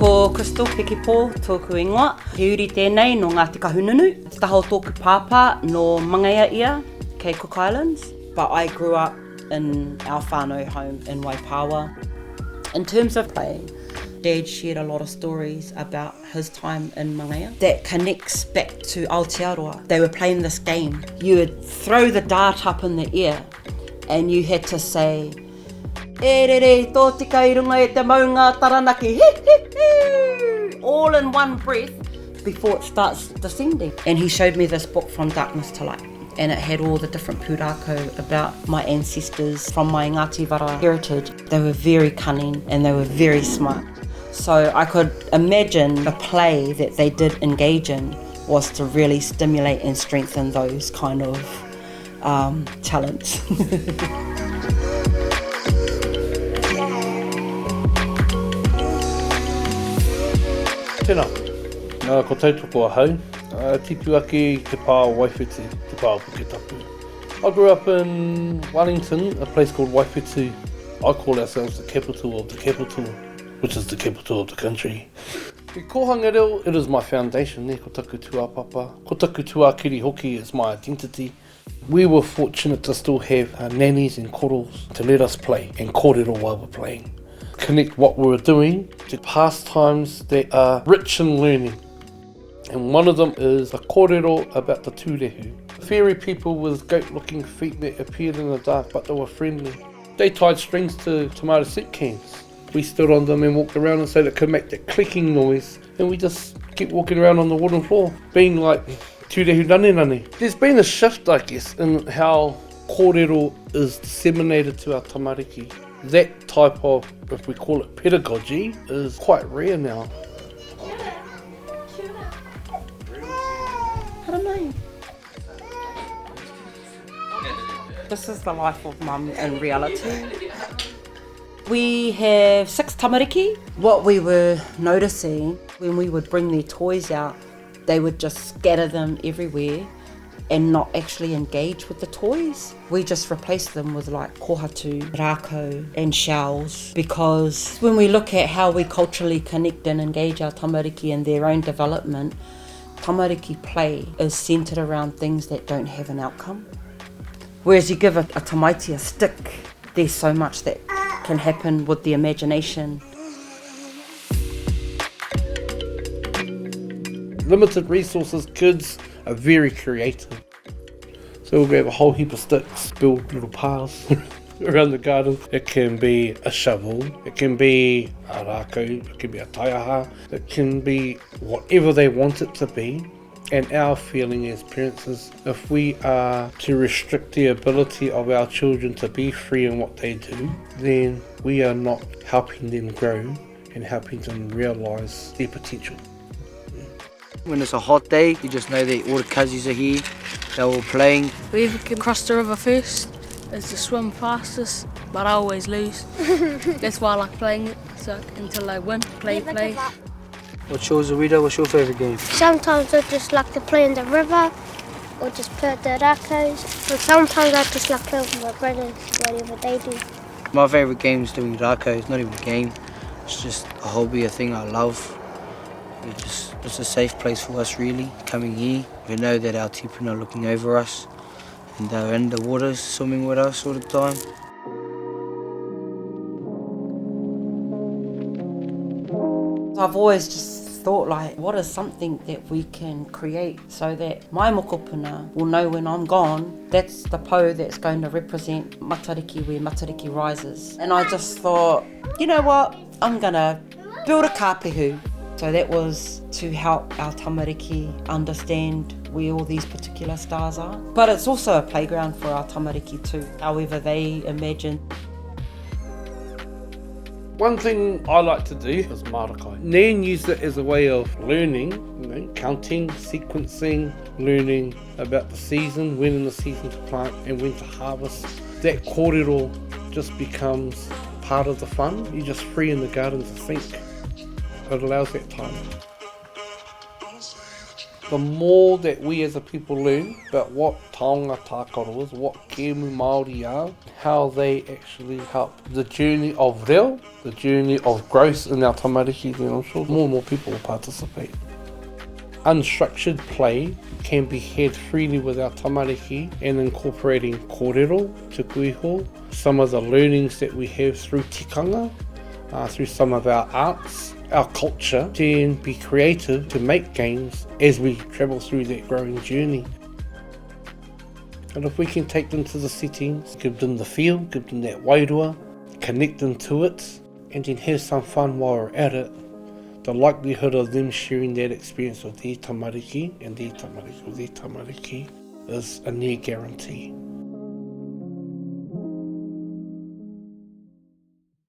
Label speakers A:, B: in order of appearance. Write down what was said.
A: Ko Crystal Pekepo, tōku ingoa. He uri tēnei no ngā tika hununu. Te taha o tōku pāpā no Mangaia ia, kei Cook Islands. But I grew up in our whānau home in Waipawa. In terms of playing, Dad shared a lot of stories about his time in Mangaia that connects back to Aotearoa. They were playing this game. You would throw the dart up in the air and you had to say, "E re re, tō tika I runga e te maunga taranaki, he he he," all in one breath before it starts descending. And he showed me this book, From Darkness to Light, and it had all the different pūrākau about my ancestors from my Ngāti Wara heritage. They were very cunning and they were very smart. So I could imagine the play that they did engage in was to really stimulate and strengthen those kind of talents.
B: Tēnā, ko tautoko ahau, tipu ake te pā Waiwhitu, te pā Puketapu. I grew up in Wellington, a place called Waiwhitu. I call ourselves the capital of the capital, which is the capital of the country. Ki kohanga reo, it is my foundation, ne, ko taku tuapapa. Ko taku tuakiri hoki is my identity. We were fortunate to still have our nannies and koros to let us play and kōrero while we're playing. Connect what we were doing to pastimes that are rich in learning. And one of them is the kōrero about the tūrehu. Fairy people with goat-looking feet that appeared in the dark, but they were friendly. They tied strings to tomato soup cans. We stood on them and walked around and so it could make that clicking noise. And we just kept walking around on the wooden floor, being like tūrehu rane. There's been a shift, I guess, in how kōrero is disseminated to our tamariki. That type of, if we call it pedagogy, is quite rare now.
A: I don't know. This is the life of Mum in reality. We have 6 tamariki. What we were noticing when we would bring their toys out, they would just scatter them everywhere and not actually engage with the toys. We just replaced them with like kohatu, rākou and shells, because when we look at how we culturally connect and engage our tamariki in their own development, tamariki play is centred around things that don't have an outcome. Whereas you give a tamaiti a stick, there's so much that can happen with the imagination.
B: Limited resources, kids are very creative. So we'll grab a whole heap of sticks, build little paths around the garden. It can be a shovel, it can be a rākou, it can be a taiao, it can be whatever they want it to be. And our feeling as parents is if we are to restrict the ability of our children to be free in what they do, then we are not helping them grow and helping them realise their potential.
C: When it's a hot day, you just know that all the cousins are here, they're all playing.
D: Whoever can cross the river first is to swim fastest, but I always lose. That's why I like playing it, so until I win, play.
C: What's yours, Rita? What's your favourite game?
E: Sometimes I just like to play in the river or just play with the rākous. And sometimes I just like to play with my brothers, whatever they do.
C: My favourite game is doing rākou. It's not even a game. It's just a hobby, a thing I love. It's a safe place for us, really, coming here. We know that our tipuna are looking over us and they're in the waters, swimming with us all the time.
A: I've always just thought, like, what is something that we can create so that my mokopuna will know when I'm gone, that's the po that's going to represent matariki where matariki rises. And I just thought, you know what, I'm going to build a kāpehu. So that was to help our tamariki understand where all these particular stars are. But it's also a playground for our tamariki too, however they imagine.
B: One thing I like to do is marakai. Nan used it as a way of learning, counting, sequencing, learning about the season, when in the season to plant and when to harvest. That kōrero just becomes part of the fun. You're just free in the garden to think. It allows that time. The more that we as a people learn about what taonga Tākaro is, what Kēmu Māori are, how they actually help the journey of reo, the journey of growth in our tamariki, then I'm sure more and more people will participate. Unstructured play can be had freely with our tamariki and incorporating kōrero, tuku iho, some of the learnings that we have through tikanga, through some of our arts, our culture, then be creative to make games as we travel through that growing journey. And if we can take them to the settings, give them the feel, give them that wairua, connect them to it, and then have some fun while we're at it, the likelihood of them sharing that experience with their tamariki and their tamariki with their tamariki is a near guarantee.